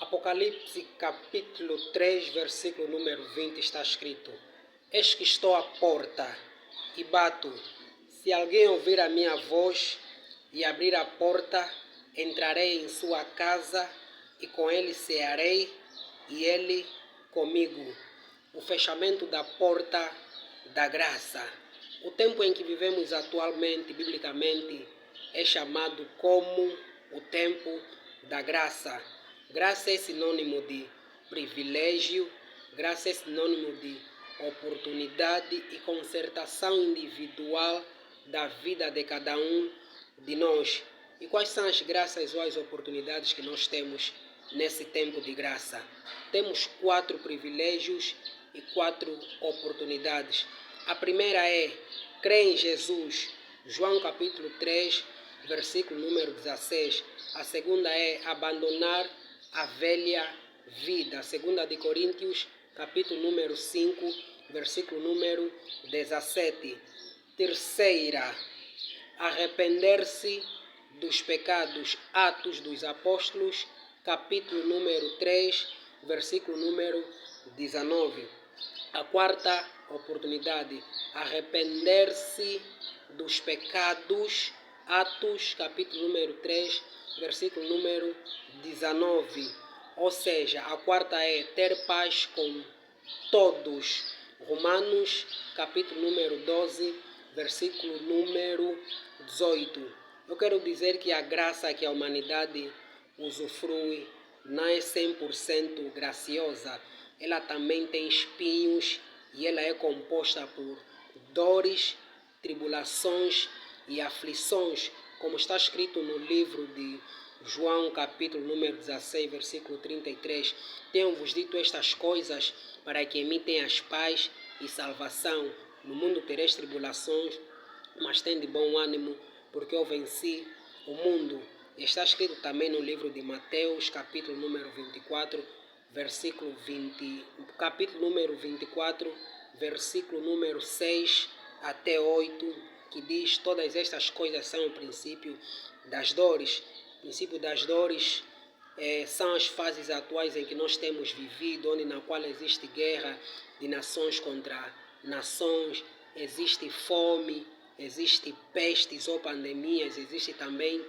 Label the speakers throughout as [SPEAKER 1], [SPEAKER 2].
[SPEAKER 1] Apocalipse capítulo 3, versículo número 20 está escrito: Eis que estou à porta e bato. Se alguém ouvir a minha voz e abrir a porta, entrarei em sua casa e com ele cearei e ele comigo. O fechamento da porta da graça. O tempo em que vivemos atualmente, biblicamente, é chamado como o tempo da graça. Graça é sinônimo de privilégio, graça é sinônimo de oportunidade e concertação individual da vida de cada um de nós. E quais são as graças ou as oportunidades que nós temos nesse tempo de graça? Temos 4 privilégios e 4 oportunidades. A primeira é crer em Jesus, João capítulo 3, versículo número 16. A segunda é abandonar a velha vida, 2 de Coríntios capítulo número 5, versículo número 17. Terceira, arrepender-se dos pecados, Atos dos Apóstolos, capítulo número 3, versículo número 19. A quarta oportunidade, arrepender-se dos pecados, Atos, capítulo número 3, versículo número 19. Ou seja, a quarta é ter paz com todos. Romanos, capítulo número 12, versículo número 18. Eu quero dizer que a graça que a humanidade usufrui não é 100% graciosa. Ela também tem espinhos e ela é composta por dores, tribulações e aflições, como está escrito no livro de João, capítulo número 16, versículo 33. Tenho-vos dito estas coisas para que em mim tenhas paz e salvação. No mundo tereis tribulações, mas tende bom ânimo, porque eu venci o mundo. Está escrito também no livro de Mateus, capítulo número 24, versículo 20, capítulo número 24, versículo número 6 até 8, que diz: todas estas coisas são o princípio das dores. O princípio das dores são as fases atuais em que nós temos vivido, onde na qual existe guerra de nações contra nações, existe fome, existe pestes ou pandemias, existe também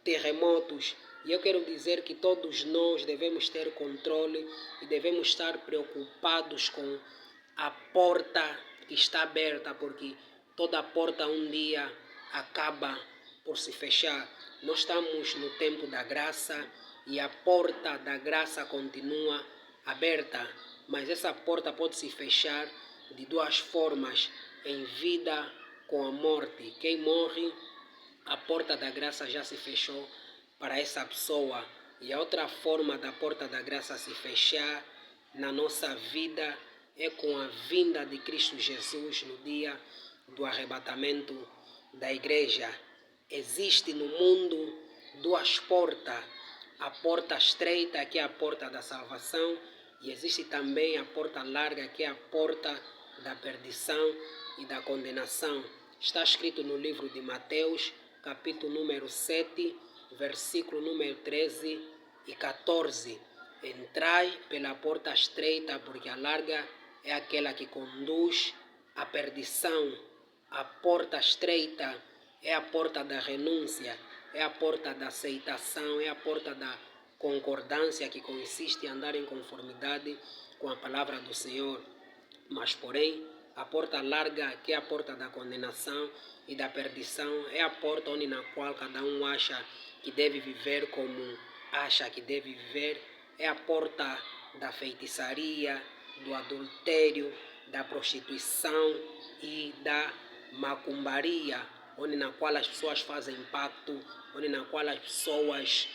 [SPEAKER 1] terremotos. E eu quero dizer que todos nós devemos ter controle e devemos estar preocupados com a porta que está aberta, porque toda porta um dia acaba por se fechar. Nós estamos no tempo da graça e a porta da graça continua aberta, mas essa porta pode se fechar de duas formas: em vida com a morte. Quem morre, a porta da graça já se fechou para essa pessoa. E a outra forma da porta da graça se fechar na nossa vida é com a vinda de Cristo Jesus no dia do arrebatamento da igreja. Existe no mundo duas portas: a porta estreita, que é a porta da salvação, e existe também a porta larga, que é a porta da perdição e da condenação. Está escrito no livro de Mateus, capítulo número 7, versículo número 13 e 14. Entrai pela porta estreita, porque a larga é aquela que conduz à perdição. A porta estreita é a porta da renúncia, é a porta da aceitação, é a porta da concordância, que consiste em andar em conformidade com a palavra do Senhor. Mas, porém, a porta larga, que é a porta da condenação e da perdição, é a porta onde na qual cada um acha que deve viver como acha que deve viver. É a porta da feitiçaria, do adultério, da prostituição e da macumbaria, onde na qual as pessoas fazem pacto, onde na qual as pessoas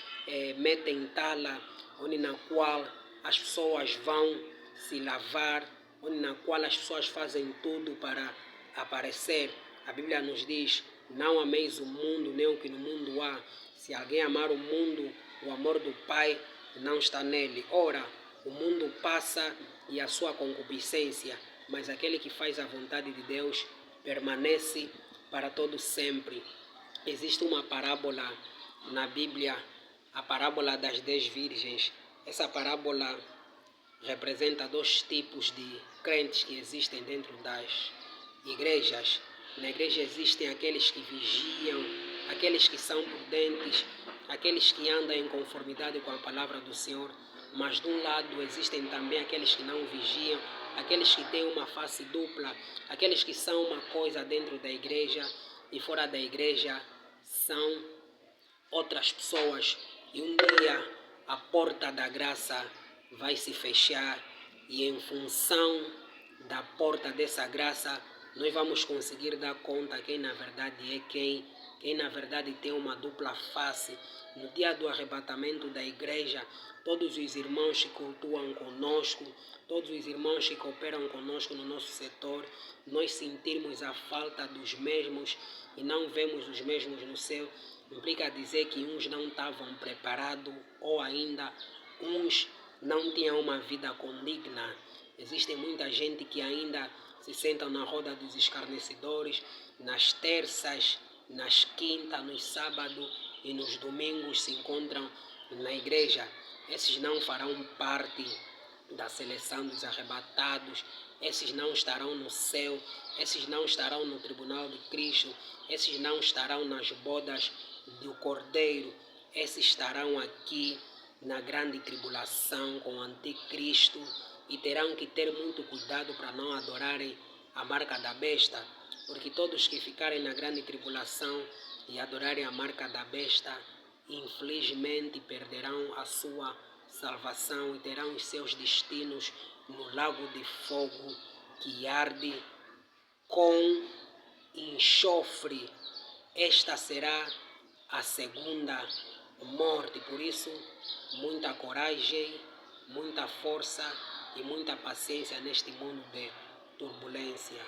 [SPEAKER 1] metem tala, onde na qual as pessoas vão se lavar, onde na qual as pessoas fazem tudo para aparecer. A Bíblia nos diz: não ameis o mundo, nem o que no mundo há. Se alguém amar o mundo, o amor do Pai não está nele. Ora, o mundo passa e a sua concupiscência, mas aquele que faz a vontade de Deus permanece para todo sempre. Existe uma parábola na Bíblia, a parábola das 10 virgens. Essa parábola representa dois tipos de crentes que existem dentro das igrejas. Na igreja existem aqueles que vigiam, aqueles que são prudentes, aqueles que andam em conformidade com a palavra do Senhor, mas de um lado existem também aqueles que não vigiam, aqueles que têm uma face dupla, aqueles que são uma coisa dentro da igreja e fora da igreja são outras pessoas. E um dia a porta da graça vai se fechar e em função da porta dessa graça nós vamos conseguir dar conta quem na verdade é quem na verdade tem uma dupla face. No dia do arrebatamento da igreja, todos os irmãos que cultuam conosco, todos os irmãos que cooperam conosco no nosso setor, nós sentirmos a falta dos mesmos e não vemos os mesmos no céu, implica dizer que uns não estavam preparados ou ainda uns não tinham uma vida condigna. Existe muita gente que ainda se sentam na roda dos escarnecedores, nas terças, nas quintas, nos sábados e nos domingos se encontram na igreja. Esses não farão parte da seleção dos arrebatados, esses não estarão no céu, esses não estarão no tribunal de Cristo, esses não estarão nas bodas do Cordeiro, esses estarão aqui na grande tribulação com o anticristo e terão que ter muito cuidado para não adorarem a marca da besta, porque todos que ficarem na grande tribulação e adorarem a marca da besta, infelizmente perderão a sua salvação e terão os seus destinos no lago de fogo que arde com enxofre. Esta será a segunda morte. Por isso, muita coragem, muita força e muita paciência neste mundo de turbulência.